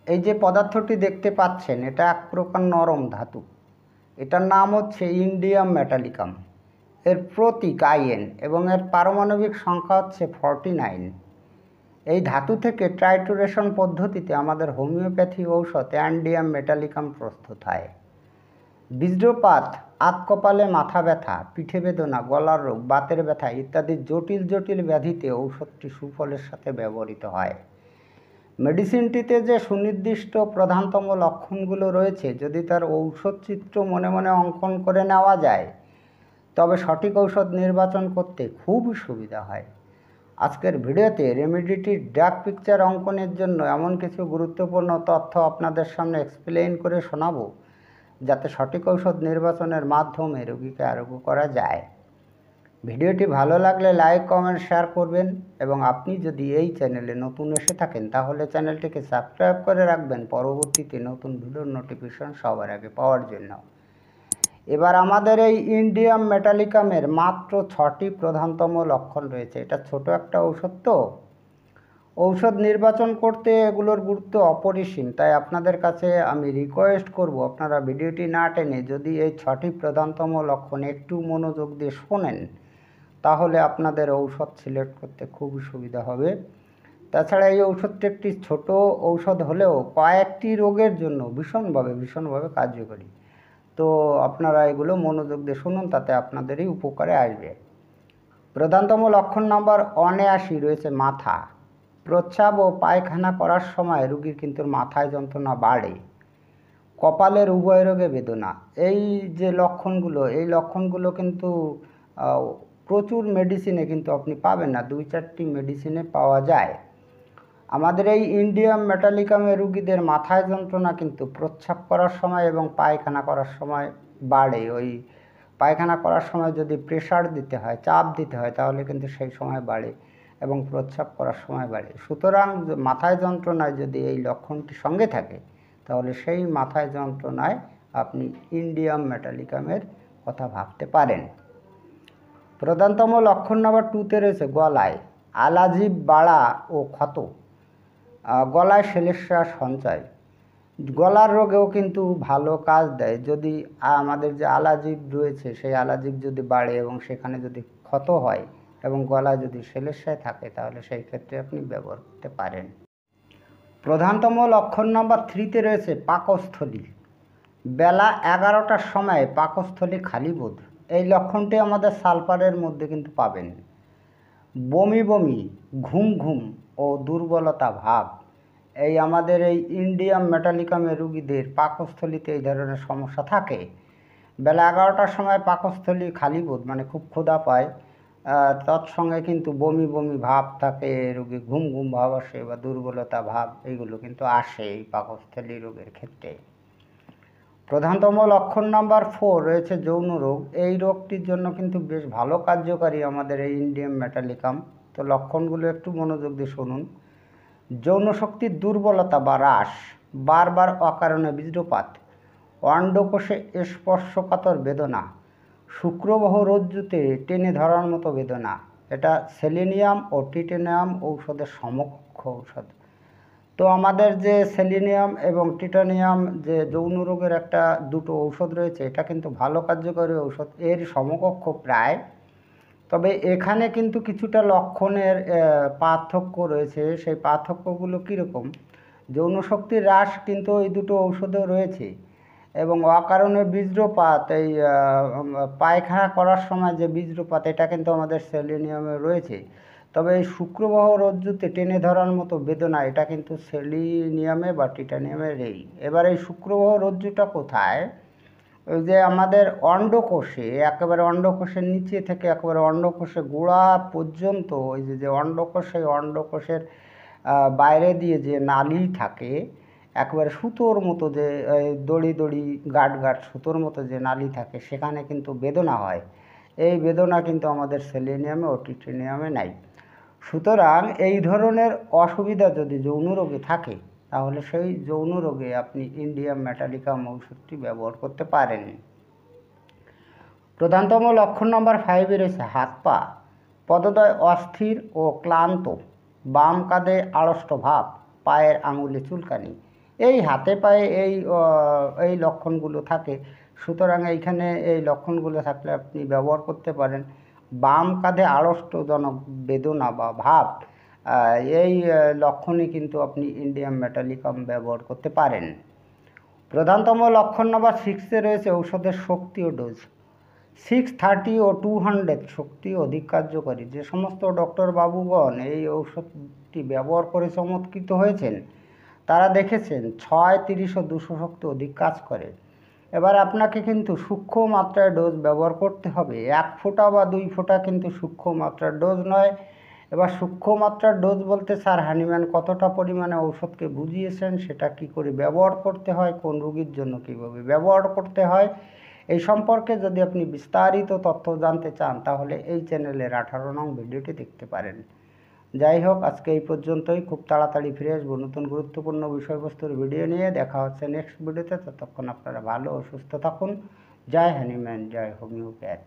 এই যে পদার্থটি দেখতে পাচ্ছেন এটা এক প্রকার নরম ধাতু। এটার নাম হচ্ছে ইন্ডিয়াম মেটালিকাম। এর প্রতীক আইএন এবং এর পারমাণবিক সংখ্যা হচ্ছে 49। এই ধাতু থেকে ট্রাইটুরেশন পদ্ধতিতে আমাদের হোমিওপ্যাথি ঔষধ অ্যান্ডিয়াম মেটালিকাম প্রস্তুত হয়। বীজ্রপাত, আতকপালে মাথা ব্যথা, পিঠে বেদনা, গলার রোগ, বাতের ব্যথা ইত্যাদি জটিল জটিল ব্যাধিতে ঔষধটি সুফলের সাথে ব্যবহৃত হয়। মেডিসিনটিতে যে সুনির্দিষ্ট প্রধানতম লক্ষণগুলো রয়েছে যদি তার ঔষধ চিত্র মনে মনে অঙ্কন করে নেওয়া যায় তবে সঠিক ঔষধ নির্বাচন করতে খুবই সুবিধা হয়। আজকের ভিডিওতে রেমেডিটির ড্রাগ পিকচার অঙ্কনের জন্য এমন কিছু গুরুত্বপূর্ণ তথ্য আপনাদের সামনে এক্সপ্লেইন করে শোনাবো যাতে সঠিক ঔষধ নির্বাচনের মাধ্যমে রোগীকে আরোগ্য করা যায়। ভিডিওটি ভালো লাগলে লাইক, কমেন্ট, শেয়ার করবেন এবং আপনি যদি এই চ্যানেলে নতুন এসে থাকেন তাহলে চ্যানেলটিকে সাবস্ক্রাইব করে রাখবেন পরবর্তীতে নতুন ভিডিওর নোটিফিকেশন সবার আগে পাওয়ার জন্য। এবার আমাদের এই ইন্ডিয়াম মেটালিকামের মাত্র 6টি প্রধানতম লক্ষণ রয়েছে। এটা ছোট একটা ঔষধ, তো ঔষধ নির্বাচন করতে এগুলোর গুরুত্ব অপরিসীম। তাই আপনাদের কাছে আমি রিকোয়েস্ট করব আপনারা ভিডিওটি না টেনে যদি এই 6টি প্রধানতম লক্ষণ একটু মনোযোগ দিয়ে শোনেন তাহলে আপনাদের ঔষধ সিলেক্ট করতে খুবই সুবিধা হবে। তাছাড়া এই ঔষধটি একটি ছোট ঔষধ হলেও কয়েকটি রোগের জন্য ভীষণভাবে কার্যকরী। তো আপনারা এগুলো মনোযোগ দিয়ে শুনুন, তাতে আপনাদেরই উপকারে আসবে। প্রধানতম লক্ষণ নাম্বার 79 রয়েছে মাথা। প্রস্রাব ও পায়খানা করার সময় রোগীর কিন্তু মাথায় যন্ত্রণা বাড়ে। কপালের উভয় রোগে বেদনা। এই যে লক্ষণগুলো, এই লক্ষণগুলো কিন্তু প্রচুর মেডিসিনে কিন্তু আপনি পাবেন না, 2-4টি মেডিসিনে পাওয়া যায়। আমাদের এই ইন্ডিয়াম মেটালিকামের রোগীদের মাথায় যন্ত্রণা কিন্তু প্রস্রাব করার সময় এবং পায়খানা করার সময় বাড়ে। ওই পায়খানা করার সময় যদি প্রেসার দিতে হয়, চাপ দিতে হয় তাহলে কিন্তু সেই সময় বাড়ে এবং প্রস্রাব করার সময় বাড়ে। সুতরাং মাথায় যন্ত্রণায় যদি এই লক্ষণটি সঙ্গে থাকে তাহলে সেই মাথায় যন্ত্রণায় আপনি ইন্ডিয়াম মেটালিকামের কথা ভাবতে পারেন। প্রধানতম লক্ষণ নাম্বার 2তে রয়েছে গলায় আলাজিব বাড়া ও ক্ষত। গলায় শ্লেষ্মার সঞ্চয়। গলার রোগেও কিন্তু ভালো কাজ দেয়। যদি আমাদের যে আলাজিব রয়েছে সেই আলাজিব যদি বাড়ে এবং সেখানে যদি ক্ষত হয় এবং গলায় যদি শ্লেষ্মায় থাকে তাহলে সেই ক্ষেত্রে আপনি ব্যবহার করতে পারেন। প্রধানতম লক্ষণ নাম্বার 3তে রয়েছে পাকস্থলী। বেলা 11টার সময় পাকস্থলী খালি বোধ। এই লক্ষণটি আমাদের সালফারের মধ্যে কিন্তু পাবেন। বমি বমি, ঘুম ঘুম ও দুর্বলতা ভাব। এই আমাদের এই ইন্ডিয়াম মেটালিকামের রোগীদের পাকস্থলীতে এই ধরনের সমস্যা থাকে। বেলা 11টার সময় পাকস্থলী খালি বোধ মানে খুব ক্ষুধা পায়, তৎসঙ্গে কিন্তু বমি বমি ভাব থাকে, রোগী ঘুম ঘুম ভাব আসে বা দুর্বলতা ভাব এইগুলো কিন্তু আসে এই পাকস্থলী রোগের ক্ষেত্রে। প্রধানতম লক্ষণ নাম্বার 4 রয়েছে যৌন রোগ। এই রোগটির জন্য কিন্তু বেশ ভালো কার্যকারী আমাদের এই ইন্ডিয়াম মেটালিকাম। তো লক্ষণগুলো একটু মনোযোগ দিয়ে শুনুন। যৌন শক্তির দুর্বলতা বা হ্রাস, বারবার অকারণে বীর্যপাত, অন্ডকোষে স্পর্শকাতর বেদনা, শুক্রবাহ রজ্জুতে টেনে ধরার মতো বেদনা। এটা সেলেনিয়াম ও টিটানিয়াম ঔষধের সমকক্ষ ঔষধ। তো আমাদের যে সেলেনিয়াম এবং টিটানিয়াম যে যৌন রোগের একটা দুটো ঔষধ রয়েছে এটা কিন্তু ভালো কার্যকরী ঔষধ, এর সমকক্ষ প্রায়। তবে এখানে কিন্তু কিছুটা লক্ষণের পার্থক্য রয়েছে। সেই পার্থক্যগুলো কীরকম? যৌন শক্তির হ্রাস কিন্তু এই দুটো ঔষধেও রয়েছে এবং অকারণে বীর্যপাত, এই পায়খানা করার সময় যে বীর্যপাত এটা কিন্তু আমাদের সেলেনিয়ামে রয়েছে। তবে এই শুক্রবাহ রজ্জুতে টেনে ধরার মতো বেদনা এটা কিন্তু সেলেনিয়ামে বা টিটানিয়ামের এই। এবার এই শুক্রবাহ রজ্জুটা কোথায়? ওই যে আমাদের অন্ডকোষে, একেবারে অন্ডকোষের নিচে থেকে একেবারে অন্ডকোষে গোড়া পর্যন্ত ওই যে অন্ডকোষ, এই অন্ডকোষের বাইরে দিয়ে যে নালী থাকে একেবারে সুতোর মতো, যে দড়ি দড়ি গাঁট গাঁট সুতোর মতো যে নালী থাকে সেখানে কিন্তু বেদনা হয়। এই বেদনা কিন্তু আমাদের সেলেনিয়ামে ও টিটানিয়ামে নাই। সুতরাং এই ধরনের অসুবিধা যদি যৌন রোগে থাকে তাহলে সেই যৌন রোগে আপনি ইন্ডিয়াম মেটালিকাম ঔষধটি ব্যবহার করতে পারেন। প্রধানতম লক্ষণ নাম্বার 5 রয়েছে হাত পা, পদদ্বয় অস্থির ও ক্লান্ত, বাম কাঁধে আড়ষ্ট ভাব, পায়ের আঙুলে চুলকানি। এই হাতে পায়ে এই লক্ষণগুলো থাকে। সুতরাং এইখানে এই লক্ষণগুলো থাকলে আপনি ব্যবহার করতে পারেন। বাম কাঁধে আড়ষ্টজনক বেদনা বা ভাব, এই লক্ষণে কিন্তু আপনি ইন্ডিয়াম মেটালিকাম ব্যবহার করতে পারেন। প্রধানতম লক্ষণ নাম্বার 6-এ রয়েছে ঔষধের শক্তি ও ডোজ। 630 ও 200 শক্তি অধিক কার্যকরী। যে সমস্ত ডক্টর বাবুগণ এই ঔষধটি ব্যবহার করে চমৎকৃত হয়েছেন, তারা দেখেছেন 6, 30 ও 200 শক্তি অধিক কাজ করে। এবার আপনাকে কিন্তু সূক্ষ্ম মাত্রায় ডোজ ব্যবহার করতে হবে। 1 ফোঁটা বা 2 ফোঁটা কিন্তু সূক্ষ্ম মাত্রার ডোজ নয়। এবার সূক্ষ্ম মাত্রার ডোজ বলতে স্যার হানিম্যান কতটা পরিমাণে ঔষধকে বুঝিয়েছেন, সেটা কি করে ব্যবহার করতে হয়, কোন রোগীর জন্য কীভাবে ব্যবহার করতে হয়, এই সম্পর্কে যদি আপনি বিস্তারিত তথ্য জানতে চান তাহলে এই চ্যানেলের 18 নং ভিডিওটি দেখতে পারেন। যাই হোক, আজকে এই পর্যন্তই। খুব তাড়াতাড়ি ফিরে আসবো নতুন গুরুত্বপূর্ণ বিষয়বস্তুর ভিডিও নিয়ে। দেখা হচ্ছে নেক্সট ভিডিওতে। ততক্ষণ আপনারা ভালো ও সুস্থ থাকুন। জয় হ্যানিম্যান, জয় হোমিওপ্যাথ।